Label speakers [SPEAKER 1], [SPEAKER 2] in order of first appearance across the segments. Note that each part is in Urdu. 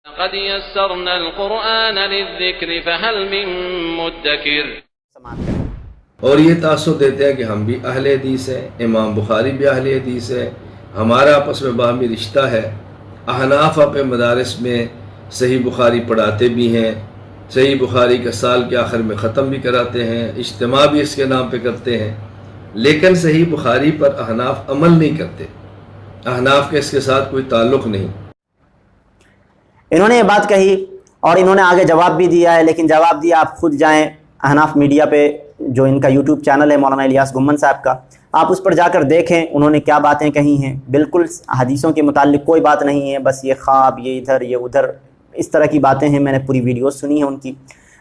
[SPEAKER 1] قد يسرنا القرآن للذكر فهل من مدكر.
[SPEAKER 2] اور یہ تاثر دیتے ہیں کہ ہم بھی اہل حدیث ہیں، امام بخاری بھی اہل حدیث ہے، ہمارا آپس میں باہمی رشتہ ہے۔ احناف اپنے مدارس میں صحیح بخاری پڑھاتے بھی ہیں، صحیح بخاری کا سال کے آخر میں ختم بھی کراتے ہیں، اجتماع بھی اس کے نام پہ کرتے ہیں، لیکن صحیح بخاری پر احناف عمل نہیں کرتے، احناف کے اس کے ساتھ کوئی تعلق نہیں۔
[SPEAKER 3] انہوں نے یہ بات کہی اور انہوں نے آگے جواب بھی دیا ہے، لیکن جواب دیا آپ خود جائیں احناف میڈیا پہ، جو ان کا یوٹیوب چینل ہے مولانا الیاس گھمن صاحب کا، آپ اس پر جا کر دیکھیں انہوں نے کیا باتیں کہی ہیں۔ بالکل حدیثوں کے متعلق کوئی بات نہیں ہے، بس یہ خواب، یہ ادھر یہ ادھر، اس طرح کی باتیں ہیں۔ میں نے پوری ویڈیوز سنی ہیں ان کی۔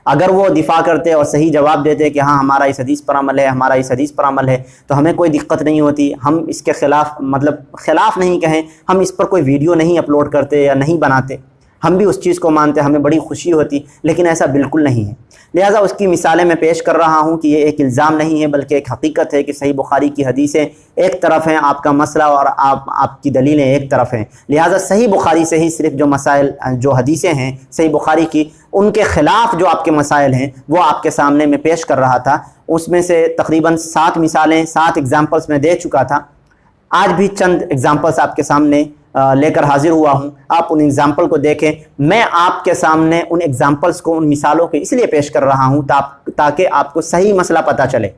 [SPEAKER 3] اگر وہ دفاع کرتے اور صحیح جواب دیتے کہ ہاں ہمارا اس حدیث پر عمل ہے، ہمارا اس حدیث پر عمل ہے، تو ہمیں کوئی دقت نہیں ہوتی، ہم اس کے خلاف، مطلب خلاف نہیں کہیں، ہم اس پر کوئی ویڈیو نہیں اپلوڈ کرتے یا نہیں بناتے، ہم بھی اس چیز کو مانتے، ہمیں بڑی خوشی ہوتی، لیکن ایسا بالکل نہیں ہے۔ لہٰذا اس کی مثالیں میں پیش کر رہا ہوں کہ یہ ایک الزام نہیں ہے بلکہ ایک حقیقت ہے کہ صحیح بخاری کی حدیثیں ایک طرف ہیں، آپ کا مسئلہ اور آپ کی دلیلیں ایک طرف ہیں۔ لہٰذا صحیح بخاری سے ہی صرف جو مسائل، جو حدیثیں ہیں صحیح بخاری کی، ان کے خلاف جو آپ کے مسائل ہیں وہ آپ کے سامنے میں پیش کر رہا تھا۔ اس میں سے تقریباً 7 مثالیں، 7 ایگزامپلس میں دے چکا تھا۔ آج بھی چند ایگزامپلس آپ کے سامنے لے کر حاضر ہوا ہوں، آپ ان ایگزامپل کو دیکھیں۔ میں آپ کے سامنے ان ایگزامپلس کو، ان مثالوں کو اس لیے پیش کر رہا ہوں تاکہ آپ کو صحیح مسئلہ پتہ چلے۔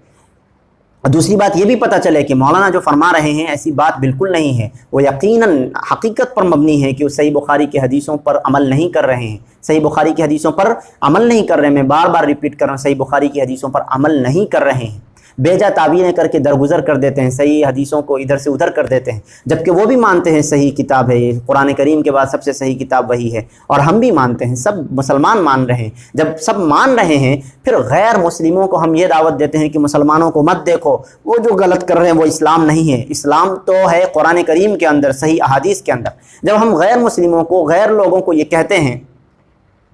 [SPEAKER 3] دوسری بات یہ بھی پتہ چلے کہ مولانا جو فرما رہے ہیں ایسی بات بالکل نہیں ہے، وہ یقیناً حقیقت پر مبنی ہے کہ وہ صحیح بخاری کی حدیثوں پر عمل نہیں کر رہے ہیں، صحیح بخاری کی حدیثوں پر عمل نہیں کر رہے ہیں۔ میں بار بار ریپیٹ کر رہا ہوں، صحیح بخاری کی حدیثوں پر عمل نہیں کر رہے ہیں، بیجا تعبیریں کر کے درگزر کر دیتے ہیں، صحیح حدیثوں کو ادھر سے ادھر کر دیتے ہیں، جبکہ وہ بھی مانتے ہیں صحیح کتاب ہے یہ، قرآن کریم کے بعد سب سے صحیح کتاب وہی ہے، اور ہم بھی مانتے ہیں، سب مسلمان مان رہے ہیں۔ جب سب مان رہے ہیں پھر غیر مسلموں کو ہم یہ دعوت دیتے ہیں کہ مسلمانوں کو مت دیکھو، وہ جو غلط کر رہے ہیں وہ اسلام نہیں ہے۔ اسلام تو ہے قرآن کریم کے اندر، صحیح احادیث کے اندر۔ جب ہم غیر مسلموں کو، غیر لوگوں کو یہ کہتے ہیں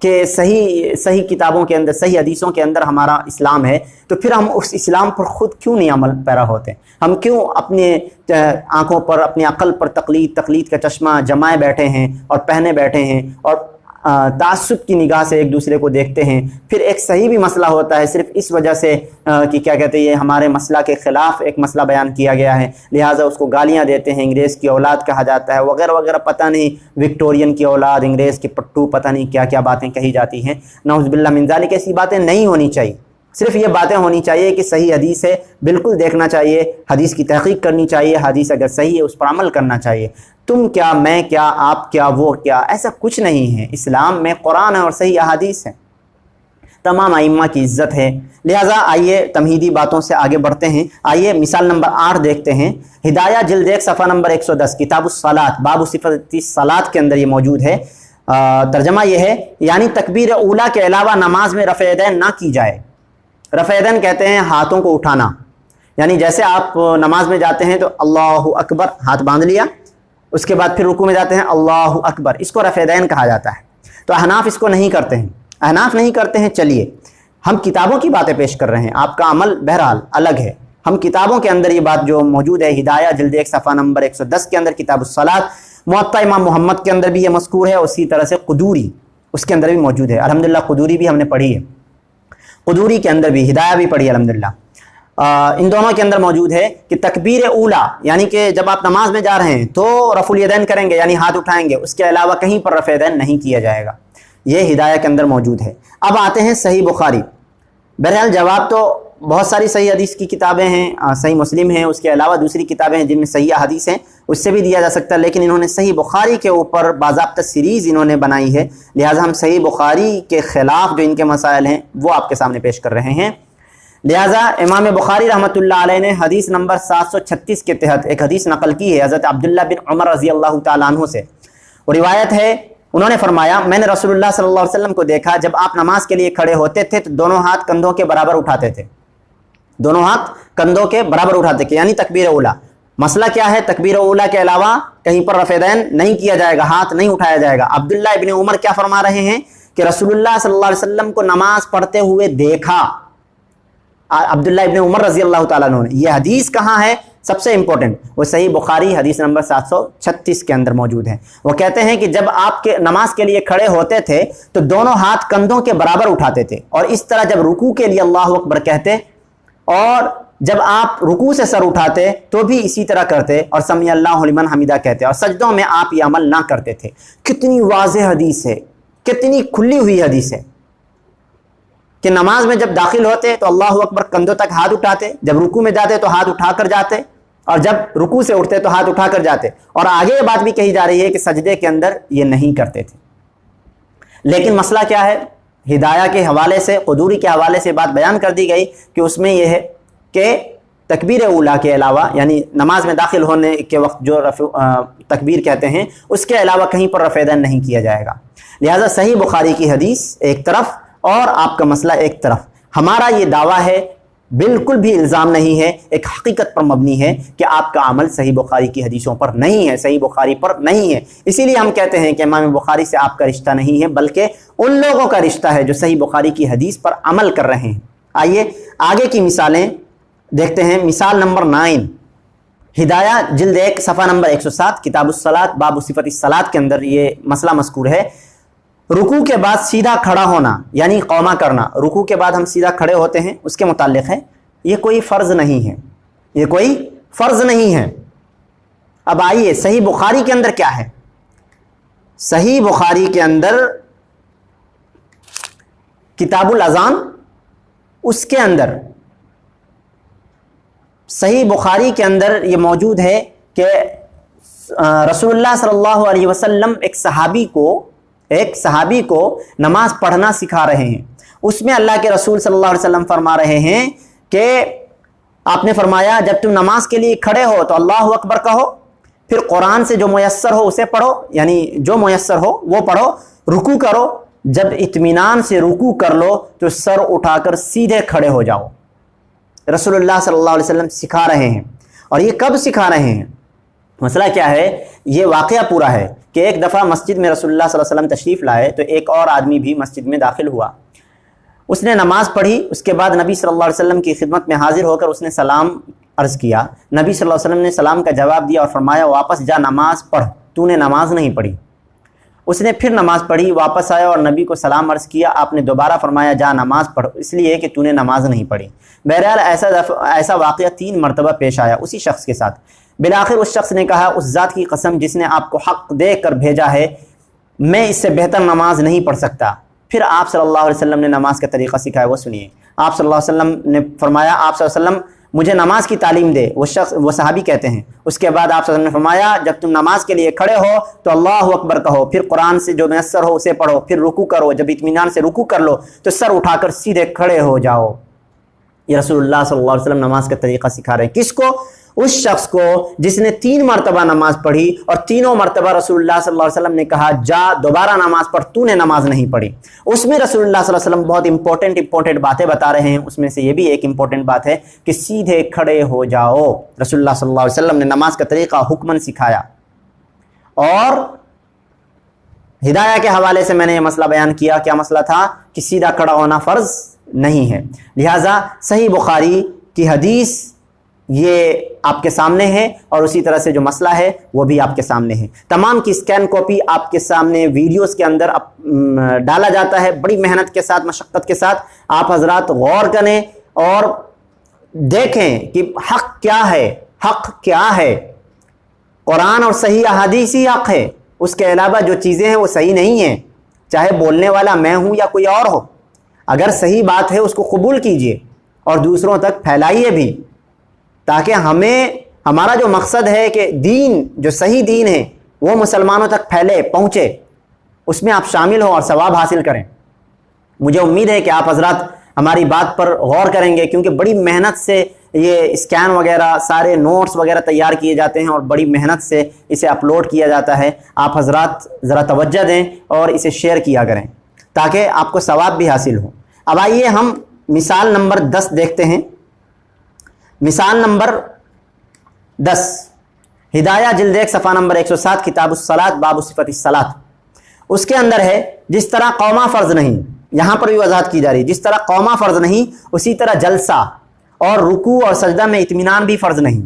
[SPEAKER 3] کہ صحیح کتابوں کے اندر، صحیح حدیثوں کے اندر ہمارا اسلام ہے، تو پھر ہم اس اسلام پر خود کیوں نہیں عمل پیرا ہوتے؟ ہم کیوں اپنے آنکھوں پر، اپنی عقل پر تقلید کا چشمہ جمائے بیٹھے ہیں اور پہنے بیٹھے ہیں اور تعصب کی نگاہ سے ایک دوسرے کو دیکھتے ہیں؟ پھر ایک صحیح بھی مسئلہ ہوتا ہے صرف اس وجہ سے کہ کیا کہتے ہیں، یہ ہمارے مسئلہ کے خلاف ایک مسئلہ بیان کیا گیا ہے، لہٰذا اس کو گالیاں دیتے ہیں، انگریز کی اولاد کہا جاتا ہے وغیرہ وغیرہ، پتہ نہیں وکٹورین کی اولاد، انگریز کے پٹو، پتہ نہیں کیا کیا باتیں کہی جاتی ہیں۔ نعوذ باللہ من ذالک، ایسی باتیں نہیں ہونی چاہیے۔ صرف یہ باتیں ہونی چاہیے کہ صحیح حدیث ہے، بالکل دیکھنا چاہیے، حدیث کی تحقیق کرنی چاہیے، حدیث اگر صحیح ہے اس پر عمل کرنا چاہیے۔ تم کیا، میں کیا، آپ کیا، وہ کیا، ایسا کچھ نہیں ہے۔ اسلام میں قرآن ہے اور صحیح احادیث ہے، تمام ائمہ کی عزت ہے۔ لہٰذا آئیے تمہیدی باتوں سے آگے بڑھتے ہیں۔ آئیے مثال نمبر 8 دیکھتے ہیں۔ ہدایہ جلد 1 صفحہ نمبر 110، کتاب الصلاۃ، باب صفۃ الصلاۃ کے اندر یہ موجود ہے۔ ترجمہ یہ ہے، یعنی تکبیر اولیٰ کے علاوہ نماز میں رفع یدین نہ کی جائے۔ رفع یدین کہتے ہیں ہاتھوں کو اٹھانا، یعنی جیسے آپ نماز میں جاتے ہیں تو اللہ اکبر، ہاتھ باندھ لیا، اس کے بعد پھر رکوع میں جاتے ہیں اللہ اکبر، اس کو رفع یدین کہا جاتا ہے۔ تو احناف اس کو نہیں کرتے ہیں، احناف نہیں کرتے ہیں۔ چلیے ہم کتابوں کی باتیں پیش کر رہے ہیں، آپ کا عمل بہرحال الگ ہے۔ ہم کتابوں کے اندر یہ بات جو موجود ہے، ہدایہ جلد 1 صفحہ نمبر 110 کے اندر کتاب الصلاۃ، موطا امام محمد کے اندر بھی یہ مذکور ہے، اسی طرح سے قدوری اس کے اندر بھی موجود ہے۔ الحمدللہ قدوری بھی ہم نے پڑھی ہے، قدوری کے اندر بھی، ہدایہ بھی پڑھی ہے الحمدللہ۔ ان دونوں کے اندر موجود ہے کہ تکبیر اولیٰ، یعنی کہ جب آپ نماز میں جا رہے ہیں تو رفع الیدین کریں گے، یعنی ہاتھ اٹھائیں گے، اس کے علاوہ کہیں پر رفع یدین نہیں کیا جائے گا۔ یہ ہدایہ کے اندر موجود ہے۔ اب آتے ہیں صحیح بخاری۔ بہرحال جواب تو بہت ساری صحیح حدیث کی کتابیں ہیں، صحیح مسلم ہیں، اس کے علاوہ دوسری کتابیں ہیں جن میں صحیح حدیث ہیں، اس سے بھی دیا جا سکتا ہے، لیکن انہوں نے صحیح بخاری کے اوپر باضابطہ سیریز انہوں نے بنائی ہے، لہٰذا ہم صحیح بخاری کے خلاف جو ان کے مسائل ہیں وہ آپ کے سامنے پیش کر رہے ہیں۔ لہٰذا امام بخاری رحمۃ اللہ علیہ نے حدیث نمبر 736 کے تحت ایک حدیث نقل کی ہے حضرت عبداللہ بن عمر رضی اللہ تعالیٰ عنہ سے۔ وہ روایت ہے، انہوں نے فرمایا، میں نے رسول اللہ صلی اللہ علیہ وسلم کو دیکھا جب آپ نماز کے لیے کھڑے ہوتے تھے تو دونوں ہاتھ کندھوں کے برابر اٹھاتے تھے، دونوں ہاتھ کندھوں کے برابر اٹھاتے تھے، یعنی تکبیر اولیٰ۔ مسئلہ کیا ہے؟ تکبیر اولیٰ کے علاوہ کہیں پر رفع یدین نہیں کیا جائے گا، ہاتھ نہیں اٹھایا جائے گا۔ عبداللہ ابن عمر کیا فرما رہے ہیں کہ رسول اللہ صلی اللہ علیہ وسلم کو نماز پڑھتے ہوئے دیکھا۔ عبداللہ ابن عمر رضی اللہ تعالیٰ عنہ نے، یہ حدیث کہاں ہے؟ سب سے امپورٹنٹ وہ صحیح بخاری حدیث نمبر 736 کے اندر موجود ہے۔ وہ کہتے ہیں کہ جب آپ کے نماز کے لیے کھڑے ہوتے تھے تو دونوں ہاتھ کندھوں کے برابر اٹھاتے تھے، اور اس طرح جب رکوع کے لیے اللہ اکبر کہتے اور جب آپ رکوع سے سر اٹھاتے تو بھی اسی طرح کرتے، اور سمیع اللہ لمن حمیدہ کہتے، اور سجدوں میں آپ یہ عمل نہ کرتے تھے۔ کتنی واضح حدیث ہے، کتنی کھلی ہوئی حدیث ہے کہ نماز میں جب داخل ہوتے تو اللہ اکبر کندھوں تک ہاتھ اٹھاتے، جب رکوع میں جاتے تو ہاتھ اٹھا کر جاتے، اور جب رکوع سے اٹھتے تو ہاتھ اٹھا کر جاتے، اور آگے یہ بات بھی کہی جا رہی ہے کہ سجدے کے اندر یہ نہیں کرتے تھے۔ لیکن مسئلہ کیا ہے؟ ہدایہ کے حوالے سے، قدوری کے حوالے سے بات بیان کر دی گئی کہ اس میں یہ ہے کہ تکبیر اولیٰ کے علاوہ، یعنی نماز میں داخل ہونے کے وقت جو تکبیر کہتے ہیں، اس کے علاوہ کہیں پر رفع یدین نہیں کیا جائے گا۔ لہٰذا صحیح بخاری کی حدیث ایک طرف اور آپ کا مسئلہ ایک طرف۔ ہمارا یہ دعویٰ ہے، بالکل بھی الزام نہیں ہے، ایک حقیقت پر مبنی ہے کہ آپ کا عمل صحیح بخاری کی حدیثوں پر نہیں ہے، صحیح بخاری پر نہیں ہے۔ اسی لیے ہم کہتے ہیں کہ امام بخاری سے آپ کا رشتہ نہیں ہے، بلکہ ان لوگوں کا رشتہ ہے جو صحیح بخاری کی حدیث پر عمل کر رہے ہیں۔ آئیے آگے کی مثالیں دیکھتے ہیں۔ مثال نمبر 9، ہدایہ جلد 1 صفحہ نمبر 107 کتاب الصلاۃ باب صفت الصلاۃ کے اندر یہ مسئلہ مذکور ہے۔ رکوع کے بعد سیدھا کھڑا ہونا یعنی قوما کرنا، رکوع کے بعد ہم سیدھا کھڑے ہوتے ہیں، اس کے متعلق ہے۔ یہ کوئی فرض نہیں ہے، یہ کوئی فرض نہیں ہے۔ اب آئیے صحیح بخاری کے اندر کیا ہے؟ صحیح بخاری کے اندر کتاب الاذان، اس کے اندر صحیح بخاری کے اندر یہ موجود ہے کہ رسول اللہ صلی اللہ علیہ وسلم ایک صحابی کو نماز پڑھنا سکھا رہے ہیں۔ اس میں اللہ کے رسول صلی اللہ علیہ وسلم فرما رہے ہیں کہ آپ نے فرمایا جب تم نماز کے لیے کھڑے ہو تو اللہ اکبر کہو، پھر قرآن سے جو میسر ہو اسے پڑھو، یعنی جو میسر ہو وہ پڑھو، رکوع کرو، جب اطمینان سے رکوع کر لو تو سر اٹھا کر سیدھے کھڑے ہو جاؤ۔ رسول اللہ صلی اللہ علیہ وسلم سکھا رہے ہیں، اور یہ کب سکھا رہے ہیں؟ مسئلہ کیا ہے؟ یہ واقعہ پورا ہے کہ ایک دفعہ مسجد میں رسول اللہ صلی اللہ علیہ وسلم تشریف لائے تو ایک اور آدمی بھی مسجد میں داخل ہوا، اس نے نماز پڑھی، اس کے بعد نبی صلی اللہ علیہ وسلم کی خدمت میں حاضر ہو کر اس نے سلام عرض کیا۔ نبی صلی اللہ علیہ وسلم نے سلام کا جواب دیا اور فرمایا واپس جا نماز پڑھ، تو نے نماز نہیں پڑھی۔ اس نے پھر نماز پڑھی، واپس آیا اور نبی کو سلام عرض کیا، آپ نے دوبارہ فرمایا جا نماز پڑھ، اس لیے کہ تو نے نماز نہیں پڑھی۔ بہرحال ایسا واقعہ 3 مرتبہ پیش آیا اسی شخص کے ساتھ۔ بالآخر اس شخص نے کہا اس ذات کی قسم جس نے آپ کو حق دے کر بھیجا ہے، میں اس سے بہتر نماز نہیں پڑھ سکتا۔ پھر آپ صلی اللہ علیہ وسلم نے نماز کا طریقہ سکھایا، وہ سنیے۔ آپ صلی اللہ علیہ وسلم نے فرمایا آپ صلی اللہ علیہ وسلم مجھے نماز کی تعلیم دے، وہ صحابی کہتے ہیں۔ اس کے بعد آپ صلی اللہ علیہ وسلم نے فرمایا جب تم نماز کے لیے کھڑے ہو تو اللہ اکبر کہو، پھر قرآن سے جو میسر ہو اسے پڑھو، پھر رکوع کرو، جب اطمینان سے رکوع کر لو تو سر اٹھا کر سیدھے کھڑے ہو جاؤ۔ یہ رسول اللہ صلی اللہ علیہ وسلم نماز کا طریقہ سکھا رہے ہیں۔ کس کو؟ اس شخص کو جس نے 3 مرتبہ نماز پڑھی اور تینوں مرتبہ رسول اللہ صلی اللہ علیہ وسلم نے کہا جا دوبارہ نماز پڑھ، تو نے نماز نہیں پڑھی۔ اس میں رسول اللہ صلی اللہ علیہ وسلم بہت امپورٹنٹ باتیں بتا رہے ہیں، اس میں سے یہ بھی ایک امپورٹنٹ بات ہے کہ سیدھے کھڑے ہو جاؤ۔ رسول اللہ صلی اللہ علیہ وسلم نے نماز کا طریقہ حکماً سکھایا، اور ہدایہ کے حوالے سے میں نے یہ مسئلہ بیان کیا۔ کیا مسئلہ تھا؟ کہ سیدھا کھڑا ہونا فرض نہیں ہے۔ لہٰذا صحیح بخاری کی حدیث یہ آپ کے سامنے ہے، اور اسی طرح سے جو مسئلہ ہے وہ بھی آپ کے سامنے ہے۔ تمام کی اسکین کاپی آپ کے سامنے ویڈیوز کے اندر ڈالا جاتا ہے، بڑی محنت کے ساتھ، مشقت کے ساتھ۔ آپ حضرات غور کریں اور دیکھیں کہ حق کیا ہے، حق کیا ہے۔ قرآن اور صحیح احادیث ہی حق ہے، اس کے علاوہ جو چیزیں ہیں وہ صحیح نہیں ہیں، چاہے بولنے والا میں ہوں یا کوئی اور ہو۔ اگر صحیح بات ہے اس کو قبول کیجئے اور دوسروں تک پھیلائیے بھی، تاکہ ہمارا جو مقصد ہے کہ دین جو صحیح دین ہے وہ مسلمانوں تک پھیلے، پہنچے، اس میں آپ شامل ہوں اور ثواب حاصل کریں۔ مجھے امید ہے کہ آپ حضرات ہماری بات پر غور کریں گے، کیونکہ بڑی محنت سے یہ اسکین وغیرہ سارے نوٹس وغیرہ تیار کیے جاتے ہیں اور بڑی محنت سے اسے اپلوڈ کیا جاتا ہے۔ آپ حضرات ذرا توجہ دیں اور اسے شیئر کیا کریں تاکہ آپ کو ثواب بھی حاصل ہو۔ اب آئیے ہم مثال نمبر 10 دیکھتے ہیں۔ مثال نمبر 10 ہدایہ جلد 1 صفحہ نمبر 107 کتاب الصلاۃ باب صفت الصلاۃ، اس کے اندر ہے جس طرح قوما فرض نہیں، یہاں پر بھی وضاحت کی جا رہی ہے، جس طرح قوما فرض نہیں اسی طرح جلسہ اور رکوع اور سجدہ میں اطمینان بھی فرض نہیں۔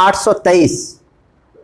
[SPEAKER 3] 823,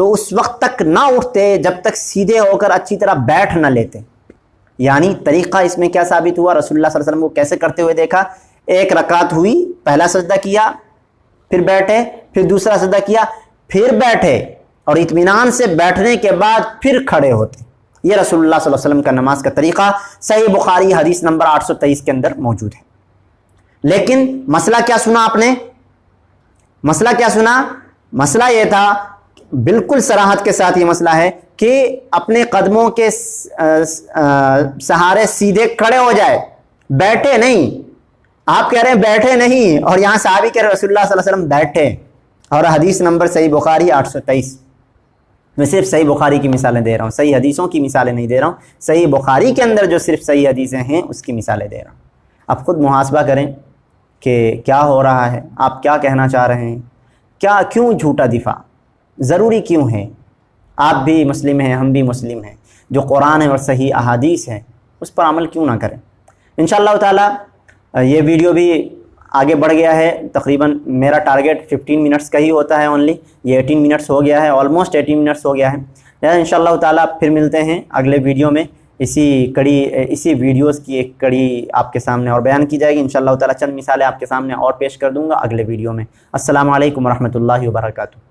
[SPEAKER 3] تو اس وقت تک نہ اٹھتے جب تک سیدھے ہو کر اچھی طرح بیٹھ نہ لیتے. یعنی طریقہ اس میں کیا ثابت ہوا؟ رسول اللہ صلی اللہ علیہ وسلم کو کیسے کرتے ہوئے دیکھا؟ ایک رکعت ہوئی، پہلا سجدہ کیا، پھر بیٹھے، پھر دوسرا سجدہ کیا، پھر بیٹھے، اور اطمینان سے بیٹھنے کے بعد پھر کھڑے ہوتے. یہ رسول اللہ صلی اللہ علیہ وسلم کا نماز کا طریقہ صحیح بخاری حدیث نمبر 823 کے اندر موجود ہے. لیکن مسئلہ کیا سنا آپ نے؟ مسئلہ کیا سنا؟ مسئلہ یہ تھا، بالکل صراحت کے ساتھ یہ مسئلہ ہے کہ اپنے قدموں کے سہارے سیدھے کھڑے ہو جائے، بیٹھے نہیں. آپ کہہ رہے ہیں بیٹھے نہیں، اور یہاں صحابی کہہ رہے رسول اللہ صلی اللہ علیہ وسلم بیٹھے، اور حدیث نمبر صحیح بخاری 823. میں صرف صحیح بخاری کی مثالیں دے رہا ہوں، صحیح حدیثوں کی مثالیں نہیں دے رہا ہوں. صحیح بخاری کے اندر جو صرف صحیح حدیثیں ہیں اس کی مثالیں دے رہا ہوں. اب خود محاسبہ کریں کہ کیا ہو رہا ہے، آپ کیا کہنا چاہ رہے ہیں، کیوں جھوٹا دفاع ضروری کیوں ہے؟ آپ بھی مسلم ہیں، ہم بھی مسلم ہیں. جو قرآن ہے اور صحیح احادیث ہیں اس پر عمل کیوں نہ کریں؟ انشاءاللہ تعالی یہ ویڈیو بھی آگے بڑھ گیا ہے. تقریباً میرا ٹارگیٹ 15 منٹس کا ہی ہوتا ہے اونلی، یہ 18 منٹس ہو گیا ہے، آلموسٹ 18 منٹس ہو گیا ہے. انشاءاللہ تعالی پھر ملتے ہیں اگلے ویڈیو میں. اسی ویڈیوز کی ایک کڑی آپ کے سامنے اور بیان کی جائے گی. انشاءاللہ تعالی چند مثالیں آپ کے سامنے اور پیش کر دوں گا اگلے ویڈیو میں. السلام علیکم ورحمۃ اللہ وبرکاتہ.